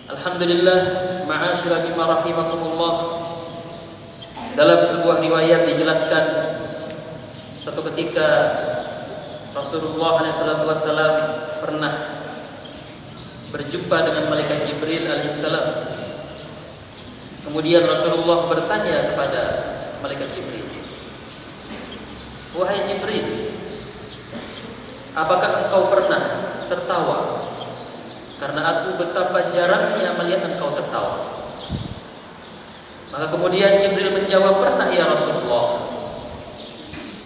Alhamdulillah, ma'asyiral jamaah rahimakumullah. Dalam sebuah riwayat dijelaskan satu ketika Rasulullah SAW pernah berjumpa dengan malaikat Jibril alaihissalam. Kemudian Rasulullah bertanya kepada malaikat Jibril, "Wahai Jibril, apakah engkau pernah tertawa? Karena aku betapa jarangnya melihat engkau tertawa." Maka kemudian Jibril menjawab, "Pernah ya Rasulullah."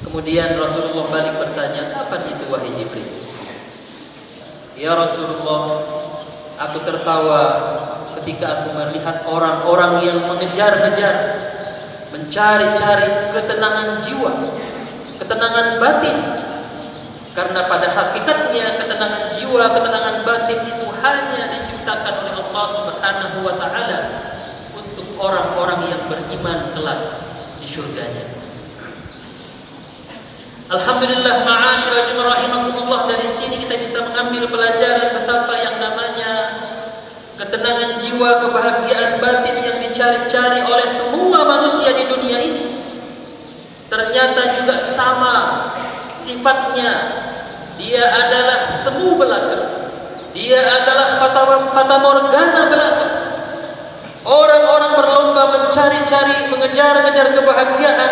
Kemudian Rasulullah balik bertanya, "Kapan itu wahai Jibril?" "Ya Rasulullah, aku tertawa ketika aku melihat orang-orang yang mengejar-ngejar, mencari-cari ketenangan jiwa, ketenangan batin. Karena pada hakikatnya ketenangan jiwa, ketenangan batin itu hanya diciptakan oleh Allah Subhanahu wa taala untuk orang-orang yang beriman kelak di surganya." Alhamdulillah, ma'asyiral jamaah rahimakumullah, dari sini kita bisa mengambil pelajaran betapa yang namanya ketenangan jiwa, kebahagiaan batin yang dicari-cari oleh semua manusia di dunia ini ternyata juga sama sifatnya. Dia adalah semu belaka, dia adalah fata morgana belaka. Orang-orang berlomba mencari-cari, mengejar-ngejar kebahagiaan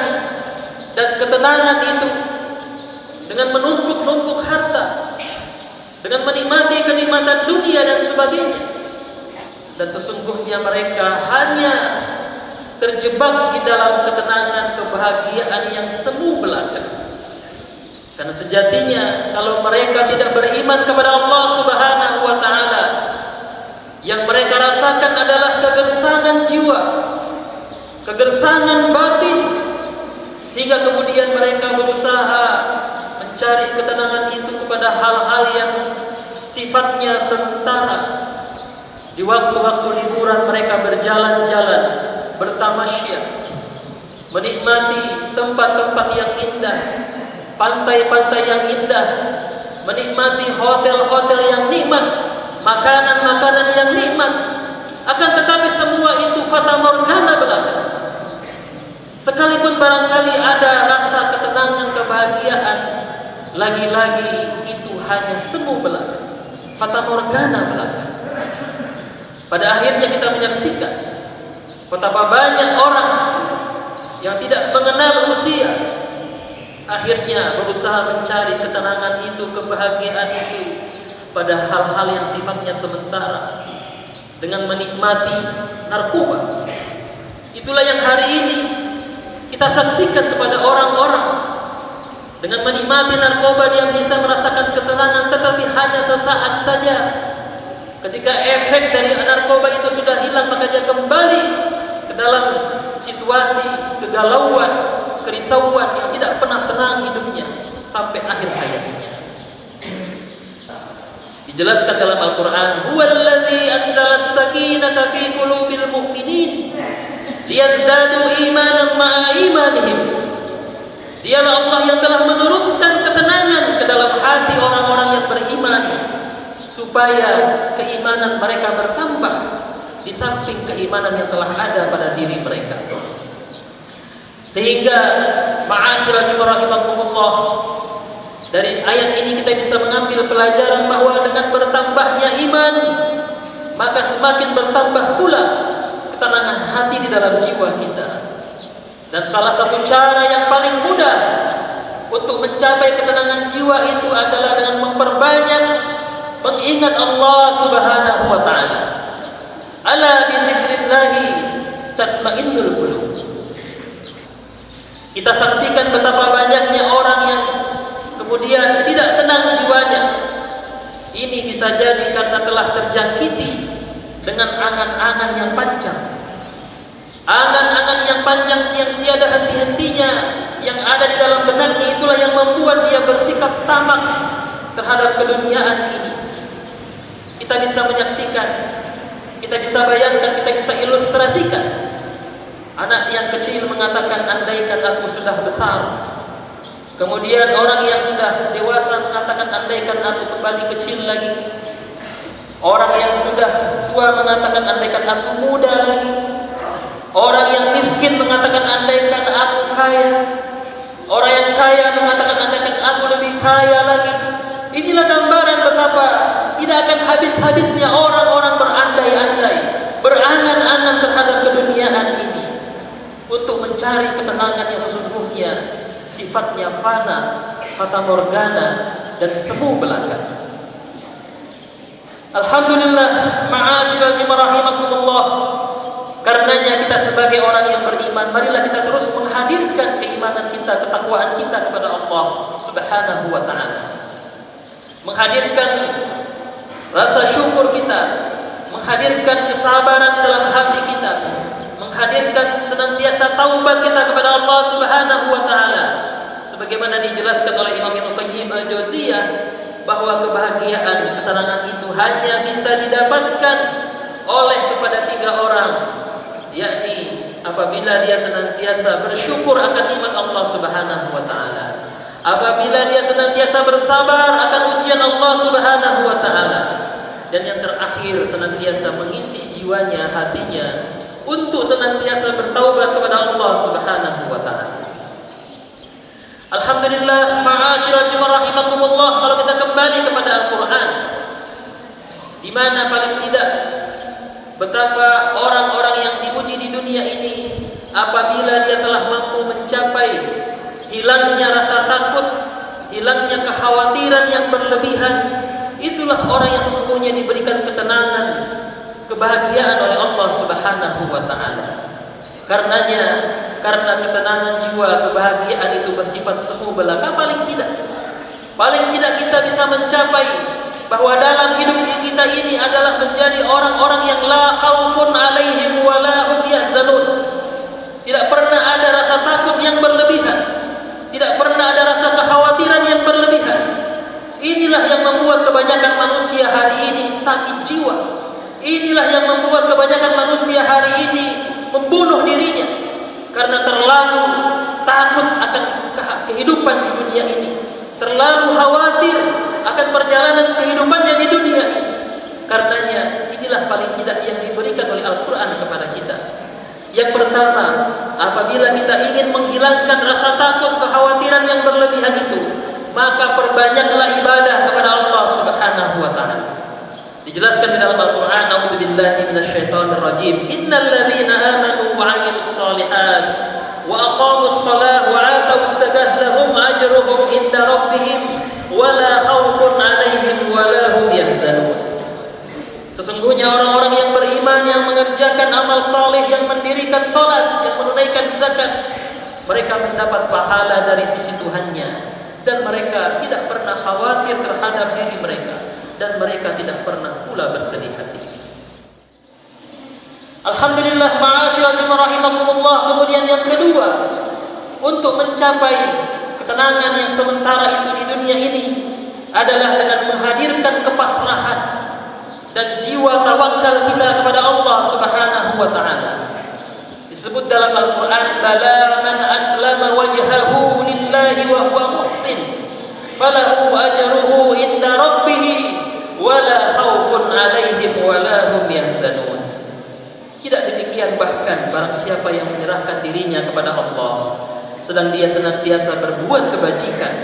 dan ketenangan itu dengan menumpuk-numpuk harta, dengan menikmati kenikmatan dunia dan sebagainya. Dan sesungguhnya mereka hanya terjebak di dalam ketenangan, kebahagiaan yang semu belaka. Karena sejatinya kalau mereka tidak beriman kepada Allah Subhanahu wa taala, yang mereka rasakan adalah kegersangan jiwa, kegersangan batin, sehingga kemudian mereka berusaha mencari ketenangan itu kepada hal-hal yang sifatnya sementara. Di waktu-waktu liburan mereka berjalan-jalan, bertamasya, menikmati tempat-tempat yang indah, pantai-pantai yang indah, menikmati hotel-hotel yang nikmat, makanan-makanan yang nikmat. Akan tetapi semua itu fata morgana belaka. Sekalipun barangkali ada rasa ketenangan, kebahagiaan, lagi-lagi itu hanya semu belaka, fata morgana belaka. Pada akhirnya kita menyaksikan betapa banyak orang yang tidak mengenal usia akhirnya berusaha mencari ketenangan itu, kebahagiaan itu pada hal-hal yang sifatnya sementara dengan menikmati narkoba. Itulah yang hari ini kita saksikan kepada orang-orang. Dengan menikmati narkoba dia bisa merasakan ketenangan, tetapi hanya sesaat saja. Ketika efek dari narkoba itu sudah hilang, maka dia kembali ke dalam situasi kegalauan, kerisauan yang tidak pernah tenang hidupnya sampai akhir hayatnya. Dijelaskan dalam Al-Quran, "Huwallazi anzalas sakinata fi qulubil mu'minin liyazdadu imanan ma'a imanihim." Dialah Allah yang telah menurunkan ketenangan ke dalam hati orang-orang yang beriman supaya keimanan mereka bertambah di samping keimanan yang telah ada pada diri mereka. Sehingga ma'asyiral jamaah rahimakumullah, dari ayat ini kita bisa mengambil pelajaran bahwa dengan bertambahnya iman, maka semakin bertambah pula ketenangan hati di dalam jiwa kita. Dan salah satu cara yang paling mudah untuk mencapai ketenangan jiwa itu adalah dengan memperbanyak mengingat Allah Subhanahu wa taala. Ala bi dzikrillahi tatmainnul qulub. Kita saksikan betapa banyaknya orang yang kemudian tidak tenang jiwanya. Ini bisa jadi karena telah terjangkiti dengan angan-angan yang panjang. Angan-angan yang panjang yang tiada henti-hentinya yang ada di dalam benaknya, itulah yang membuat dia bersikap tamak terhadap keduniaan ini. Kita bisa menyaksikan, kita bisa bayangkan, kita bisa ilustrasikan. Anak yang kecil mengatakan, "Andaikan aku sudah besar." Kemudian orang yang sudah dewasa mengatakan, "Andaikan aku kembali kecil lagi." Orang yang sudah tua tua mengatakan andaikan aku muda lagi. Orang yang miskin mengatakan andaikan aku kaya. Orang yang kaya mengatakan andaikan aku lebih kaya lagi. Inilah gambaran betapa tidak akan habis-habisnya orang-orang berandai-andai, berangan-angan terhadap keduniaan ini untuk mencari ketenangan yang sesungguhnya sifatnya fana, fata morgana, dan semu belaka. Alhamdulillah, ma'asyiral jemaah rahimakumullah. Karenanya kita sebagai orang yang beriman, marilah kita terus menghadirkan keimanan kita, ketakwaan kita kepada Allah Subhanahu wa taala. Menghadirkan rasa syukur kita, menghadirkan kesabaran di dalam hati kita, menghadirkan senantiasa taubat kita kepada Allah Subhanahu wa taala. Sebagaimana dijelaskan oleh Imam Ibnu Qayyim Al-Jauziyah bahwa kebahagiaan, ketenangan itu hanya bisa didapatkan oleh kepada 3 orang, yakni apabila dia senantiasa bersyukur akan nikmat Allah Subhanahu wa taala, apabila dia senantiasa bersabar akan ujian Allah Subhanahu wa taala, dan yang terakhir senantiasa mengisi jiwanya, hatinya untuk senantiasa bertaubat kepada Allah Subhanahu wa taala. Alhamdulillah, ma'asyiral jemaah rahimakumullah, kalau kita kembali kepada Al-Qur'an, di mana paling tidak betapa orang-orang yang diuji di dunia ini apabila dia telah mampu mencapai hilangnya rasa takut, hilangnya kekhawatiran yang berlebihan, itulah orang yang sesungguhnya diberikan ketenangan, kebahagiaan oleh Allah Subhanahu wa taala. Karenanya, karena ketenangan jiwa, kebahagiaan itu bersifat semu belaka, paling tidak kita bisa mencapai bahwa dalam hidup kita ini adalah menjadi orang-orang yang la khaufun alaihim wa la hum yahzanun. Tidak pernah ada rasa takut yang berlebihan, tidak pernah ada rasa kekhawatiran yang berlebihan. Inilah yang membuat kebanyakan manusia hari ini sakit jiwa. Inilah yang membuat kebanyakan manusia hari ini membunuh dirinya karena terlalu takut akan kehidupan di dunia ini, terlalu khawatir akan perjalanan kehidupannya di dunia ini. Karenanya inilah paling tidak yang diberikan oleh Al-Quran kepada kita. Yang pertama, apabila kita ingin menghilangkan rasa takut, kekhawatiran yang berlebihan itu, maka perbanyaklah ibadah kepada Allah Subhanahu wa taala. Dijelaskan di dalam Al-Qur'an, a'udzubillahi minasyaitonir rajim. Innal ladzina amanu wa 'amilus shalihat wa aqamus shalah wa 'atawuz zakah lahum ajruhum inda rabbihim wa la khaufun 'alaihim wa la hum yahzanun. Sesungguhnya orang-orang yang beriman, yang mengerjakan amal saleh, yang mendirikan salat, yang menunaikan zakat, mereka mendapat pahala dari sisi Tuhannya, dan mereka tidak pernah khawatir terhadap diri mereka, dan mereka tidak pernah pula bersedih hati. Alhamdulillah, ma'asyiral jemaah rahimakumullah. Kemudian yang kedua, untuk mencapai ketenangan yang sementara itu di dunia ini adalah dengan menghadirkan kepasrahan dan jiwa tawakal kita kepada Allah Subhanahu wa taala. Disebut dalam Al-Qur'an, bala man aslama wajhahu lillahi wa huwa muhsin falahu ajruhu inda rabbih wala khaufun 'alaihim wala hum yahzanun. Tidak demikian, bahkan barang siapa yang menyerahkan dirinya kepada Allah sedang dia senantiasa berbuat kebajikan,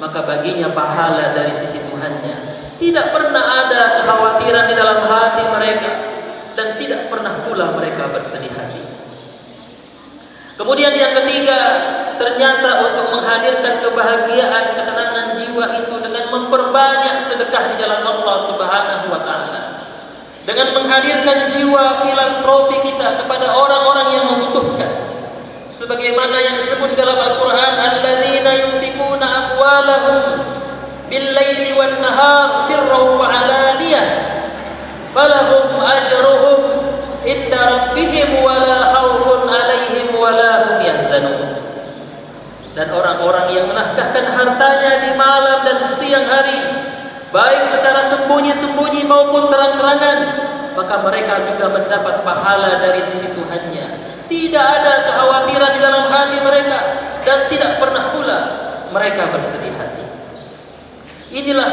maka baginya pahala dari sisi Tuhannya. Tidak pernah ada kekhawatiran di dalam hati mereka, dan tidak pernah pula mereka bersedih hati. Kemudian yang ketiga, ternyata untuk menghadirkan kebahagiaan, ketenangan jiwa itu dengan memperbanyak sedekah di jalan Allah Subhanahu wa taala. Dengan menghadirkan jiwa filantropi kita kepada orang-orang yang membutuhkan. Sebagaimana yang disebut di dalam Al-Qur'an, alladzina yunfikuna amwalahum bil-laili wan-nahar sirran wa 'alaniyah falahum ajruhum inda rabbihim wala khaufun 'alaihim wala hum yahzanun. Dan orang-orang yang menafkahkan hartanya di malam dan siang hari, baik secara sembunyi-sembunyi maupun terang-terangan, maka mereka juga mendapat pahala dari sisi Tuhannya. Tidak ada kekhawatiran di dalam hati mereka, dan tidak pernah pula mereka bersedih hati. Inilah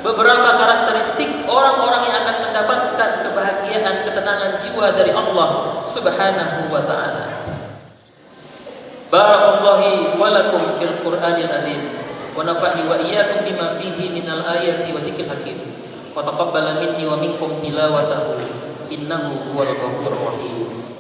beberapa karakteristik orang-orang yang akan mendapatkan kebahagiaan, ketenangan jiwa dari Allah Subhanahu wa taala. Barakallahu wa lakum fil Qur'anil azim wa nafa'ni wa iyyakum bima fihi minal ayati wa dzikril hakim. Wa taqabbal minni wa minkum tilawatahu innahu huwal ghafurur rahim.